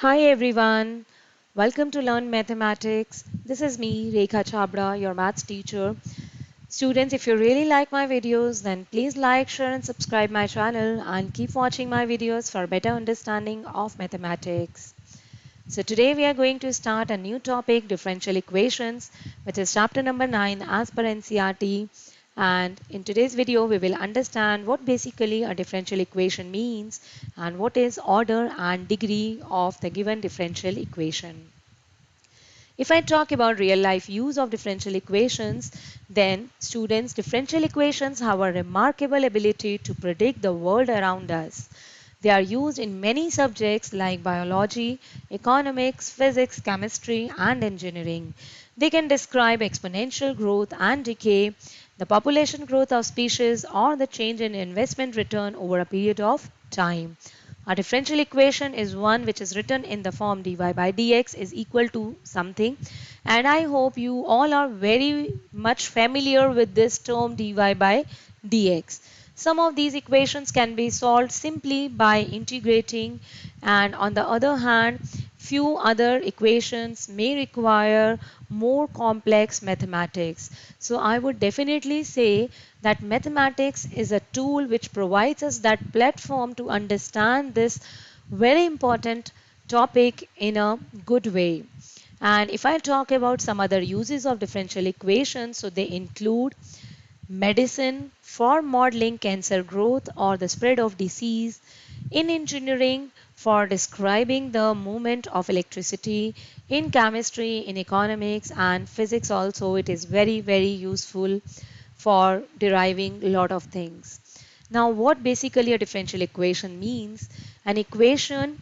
Hi everyone, welcome to Learn Mathematics. This is me, Rekha Chabra, your maths teacher. Students, if you really like my videos, then please like, share, and subscribe my channel and keep watching my videos for better understanding of mathematics. So today we are going to start a new topic, differential equations, which is chapter number 9 as per NCERT. And in today's video, we will understand what basically a differential equation means and what is order and degree of the given differential equation. If I talk about real life use of differential equations, then students, differential equations have a remarkable ability to predict the world around us. They are used in many subjects like biology, economics, physics, chemistry, and engineering. They can describe exponential growth and decay, the population growth of species, or the change in investment return over a period of time. A differential equation is one which is written in the form dy by dx is equal to something, and I hope you all are very much familiar with this term dy by dx. Some of these equations can be solved simply by integrating, and on the other hand, few other equations may require more complex mathematics. So I would definitely say that mathematics is a tool which provides us that platform to understand this very important topic in a good way. And if I talk about some other uses of differential equations, so they include medicine for modeling cancer growth or the spread of disease, in engineering for describing the movement of electricity, in chemistry, in economics and physics also it is very useful for deriving a lot of things. Now what basically a differential equation means? An equation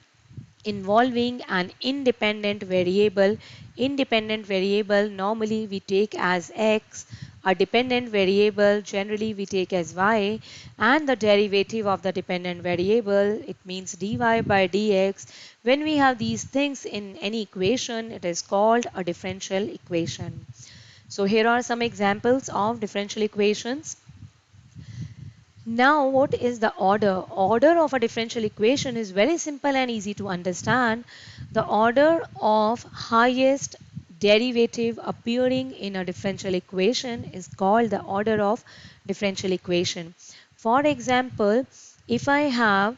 involving an independent variable. Independent variable normally we take as x, a dependent variable generally we take as y, and the derivative of the dependent variable, it means dy by dx. When we have these things in any equation, it is called a differential equation. So here are some examples of differential equations. Now, what is the order? Order of a differential equation is very simple and easy to understand. The order of highest derivative appearing in a differential equation is called the order of differential equation. For example, if I have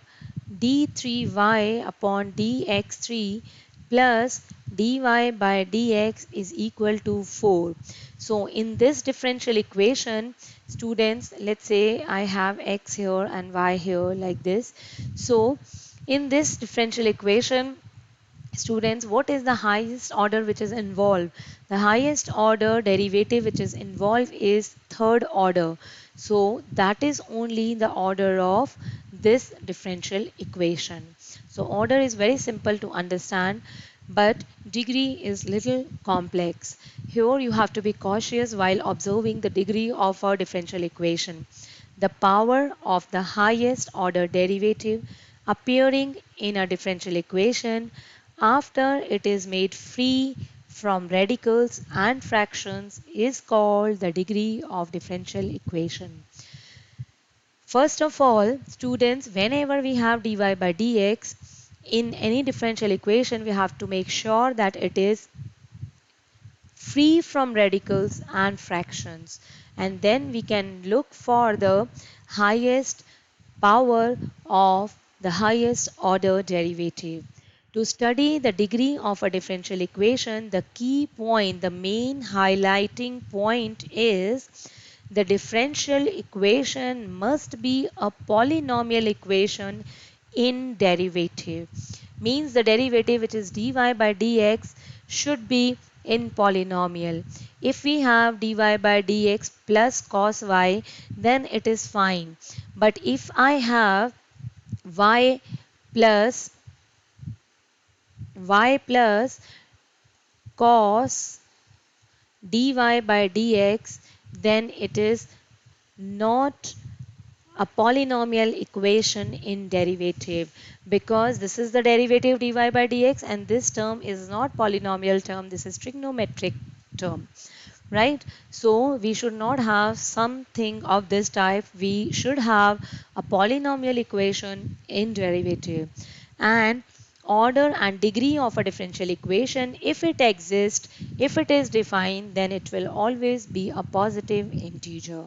d3y upon dx3 plus dy by dx is equal to 4. So in this differential equation, students, let's say I have x here and y here like this. So in this differential equation, students, what is the highest order which is involved? The highest order derivative which is involved is third order. So that is only the order of this differential equation. So order is very simple to understand, but degree is little complex. Here you have to be cautious while observing the degree of a differential equation. The power of the highest order derivative appearing in a differential equation after it is made free from radicals and fractions is called the degree of differential equation. First of all, students, whenever we have dy by dx in any differential equation, we have to make sure that it is free from radicals and fractions. And then we can look for the highest power of the highest order derivative. To study the degree of a differential equation, the key point, the main highlighting point is the differential equation must be a polynomial equation in derivative. Means the derivative, which is dy by dx, should be in polynomial. If we have dy by dx plus cos y, then it is fine. But if I have y plus cos dy by dx, then it is not a polynomial equation in derivative, because this is the derivative dy by dx and this term is not polynomial term, this is trigonometric term, right? So we should not have something of this type, we should have a polynomial equation in derivative. And order and degree of a differential equation, if it exists, if it is defined, then it will always be a positive integer.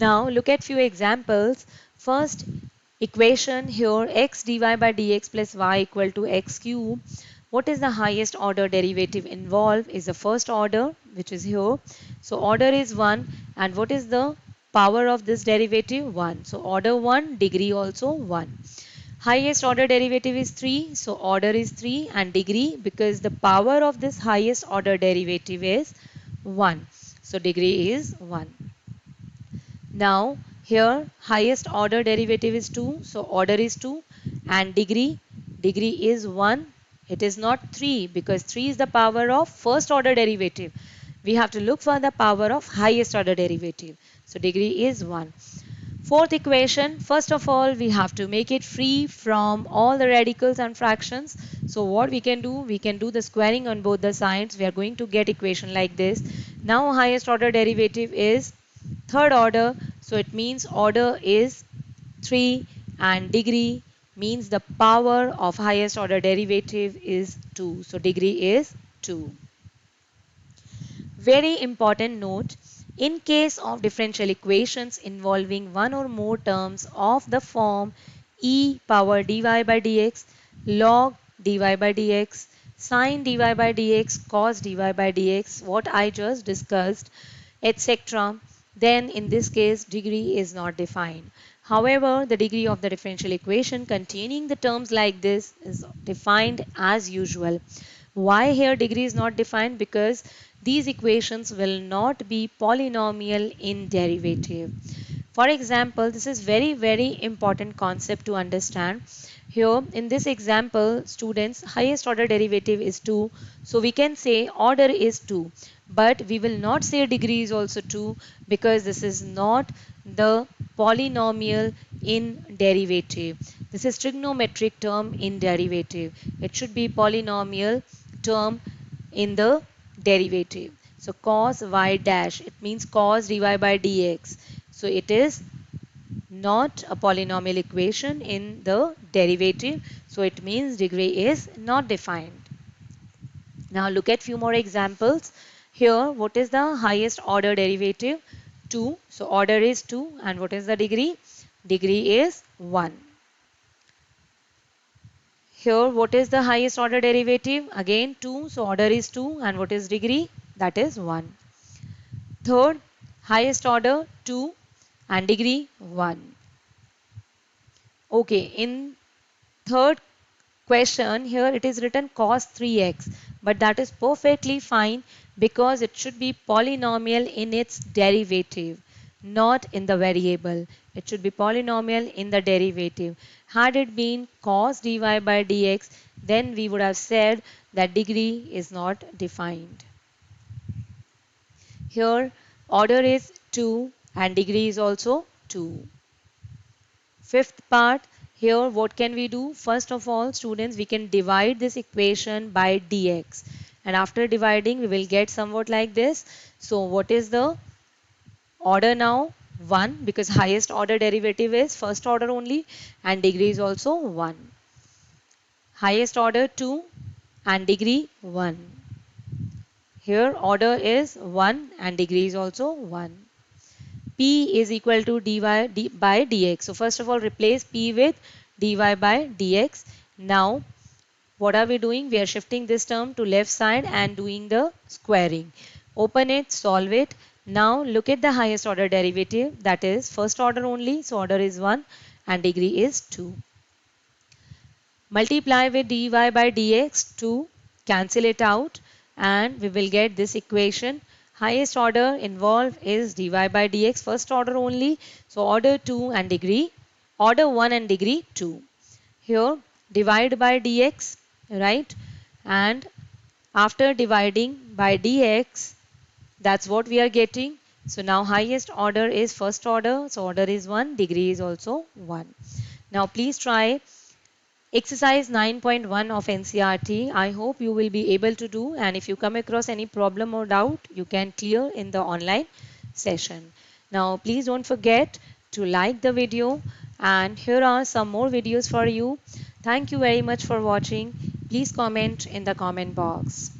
Now look at few examples. First equation here, x dy by dx plus y equal to x cube. What is the highest order derivative involved is the first order, which is here. So order is 1, and what is the power of this derivative? 1. So order 1, degree also 1. Highest order derivative is 3, so order is 3, and degree, because the power of this highest order derivative is 1. So degree is 1. Now here highest order derivative is 2, so order is 2, and degree is 1. It is not 3 because 3 is the power of first order derivative. We have to look for the power of highest order derivative. So degree is 1. Fourth equation, first of all we have to make it free from all the radicals and fractions. So what we can do the squaring on both the sides. We are going to get equation like this. Now highest order derivative is third order, so it means order is 3, and degree means the power of highest order derivative is 2. So degree is 2. Very important note, in case of differential equations involving one or more terms of the form e power dy by dx, log dy by dx, sin dy by dx, cos dy by dx, what I just discussed, etc., then in this case degree is not defined. However, the degree of the differential equation containing the terms like this is defined as usual. Why here degree is not defined? Because these equations will not be polynomial in derivative. For example, this is very important concept to understand. Here in this example, students, highest order derivative is 2. So we can say order is 2. But we will not say degree is also 2 because this is not the polynomial in derivative. This is trigonometric term in derivative. It should be polynomial term in the derivative. So cos y dash, it means cos dy by dx. So it is not a polynomial equation in the derivative. So it means degree is not defined. Now look at few more examples. Here, what is the highest order derivative? 2. So order is 2, and what is the degree? Degree is 1. Here, what is the highest order derivative? Again 2, so order is 2, and what is degree? That is 1. Third, highest order 2 and degree 1. Okay, in third question, here it is written cos 3x, but that is perfectly fine because it should be polynomial in its derivative, not in the variable. It should be polynomial in the derivative. Had it been cos dy by dx, then we would have said that degree is not defined. Here order is 2 and degree is also 2. Fifth part, here what can we do? First of all, students, we can divide this equation by dx, and after dividing we will get somewhat like this. So what is the order now? 1, because highest order derivative is first order only, and degree is also 1. Highest order 2 and degree 1. Here order is 1 and degree is also 1. P is equal to dy by dx. So first of all replace P with dy by dx. Now what are we doing? We are shifting this term to left side and doing the squaring. Open it, solve it. Now look at the highest order derivative, that is first order only. So order is 1 and degree is 2. Multiply with dy by dx to cancel it out, and we will get this equation. Highest order involved is dy by dx, first order only. So order 2 and degree, order 1 and degree 2. Here divide by dx, right? And after dividing by dx, that's what we are getting. So now highest order is first order. So order is 1, degree is also 1. Now please try exercise 9.1 of NCERT. I hope you will be able to do, and if you come across any problem or doubt, you can clear in the online session. Now please don't forget to like the video And here are some more videos for you. Thank you very much for watching. Please comment in the comment box.